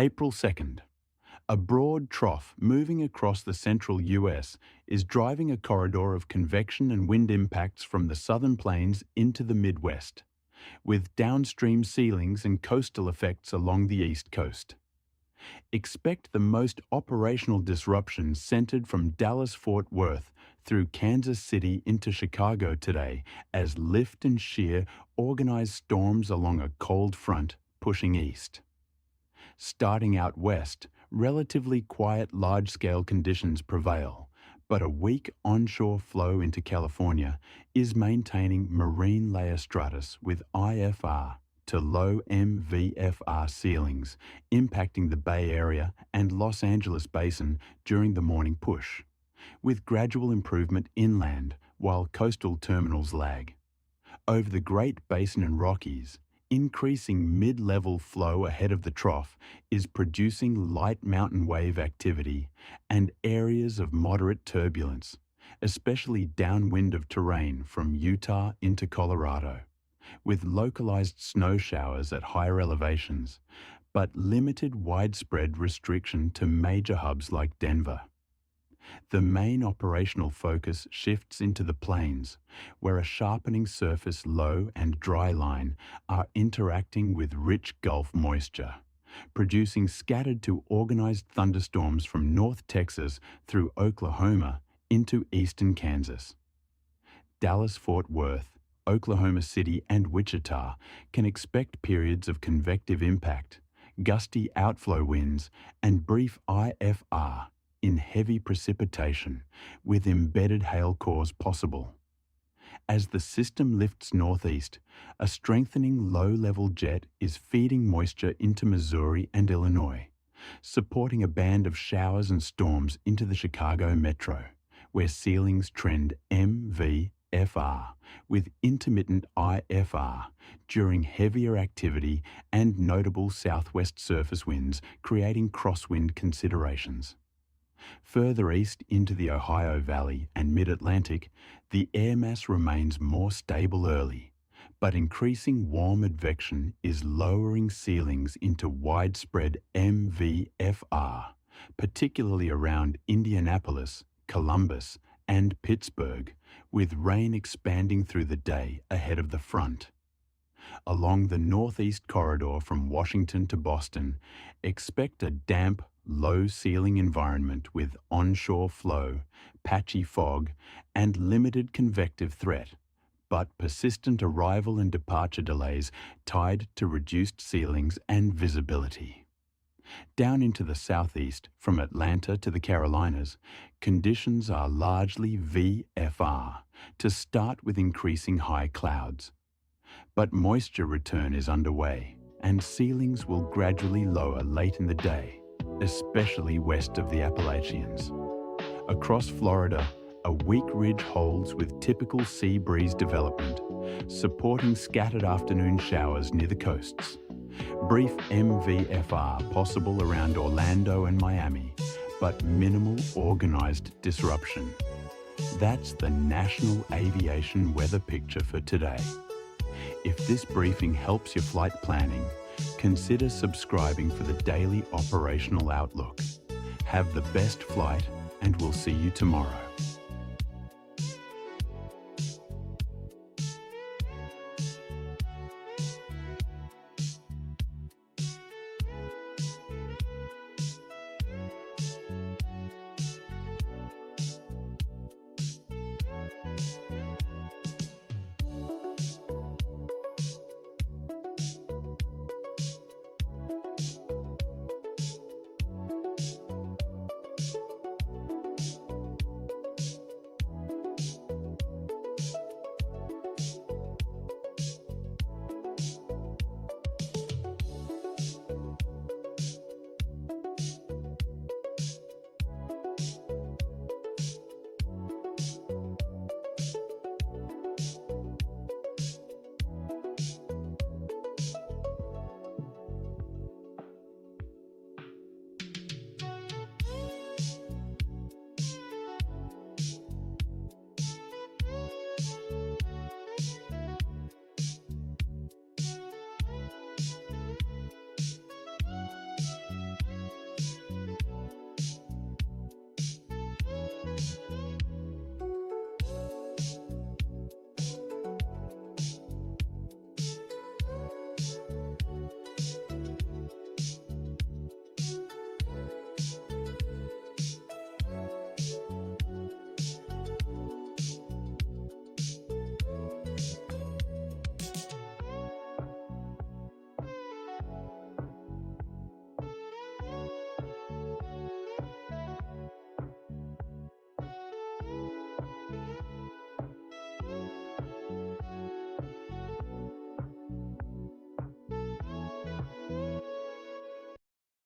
April 2nd. A broad trough moving across the central US is driving a corridor of convection and wind impacts from the southern plains into the Midwest, with downstream ceilings and coastal effects along the East Coast. Expect the most operational disruptions centered from Dallas-Fort Worth through Kansas City into Chicago today as lift and shear organize storms along a cold front pushing east. Starting out west, relatively quiet large-scale conditions prevail, but a weak onshore flow into California is maintaining marine layer stratus with IFR to low MVFR ceilings, impacting the Bay Area and Los Angeles basin during the morning push, with gradual improvement inland while coastal terminals lag. Over the Great Basin and Rockies, increasing mid-level flow ahead of the trough is producing light mountain wave activity and areas of moderate turbulence, especially downwind of terrain from Utah into Colorado, with localized snow showers at higher elevations, but limited widespread restriction to major hubs like Denver. The main operational focus shifts into the plains, where a sharpening surface low and dry line are interacting with rich Gulf moisture, producing scattered to organized thunderstorms from North Texas through Oklahoma into eastern Kansas. Dallas-Fort Worth, Oklahoma City, and Wichita can expect periods of convective impact, gusty outflow winds, and brief IFR in heavy precipitation, with embedded hail cores possible. As the system lifts northeast, a strengthening low-level jet is feeding moisture into Missouri and Illinois, supporting a band of showers and storms into the Chicago metro, where ceilings trend MVFR with intermittent IFR during heavier activity and notable southwest surface winds, creating crosswind considerations. Further east into the Ohio Valley and Mid-Atlantic, the air mass remains more stable early, but increasing warm advection is lowering ceilings into widespread MVFR, particularly around Indianapolis, Columbus, and Pittsburgh, with rain expanding through the day ahead of the front. Along the northeast corridor from Washington to Boston, expect a damp, low-ceiling environment with onshore flow, patchy fog, and limited convective threat, but persistent arrival and departure delays tied to reduced ceilings and visibility. Down into the southeast, from Atlanta to the Carolinas, conditions are largely VFR to start with increasing high clouds. But moisture return is underway, and ceilings will gradually lower late in the day, especially west of the Appalachians. Across Florida, a weak ridge holds with typical sea breeze development, supporting scattered afternoon showers near the coasts. Brief MVFR possible around Orlando and Miami, but minimal organized disruption. That's the national aviation weather picture for today. If this briefing helps your flight planning, consider subscribing for the daily operational outlook. Have the best flight, and we'll see you tomorrow.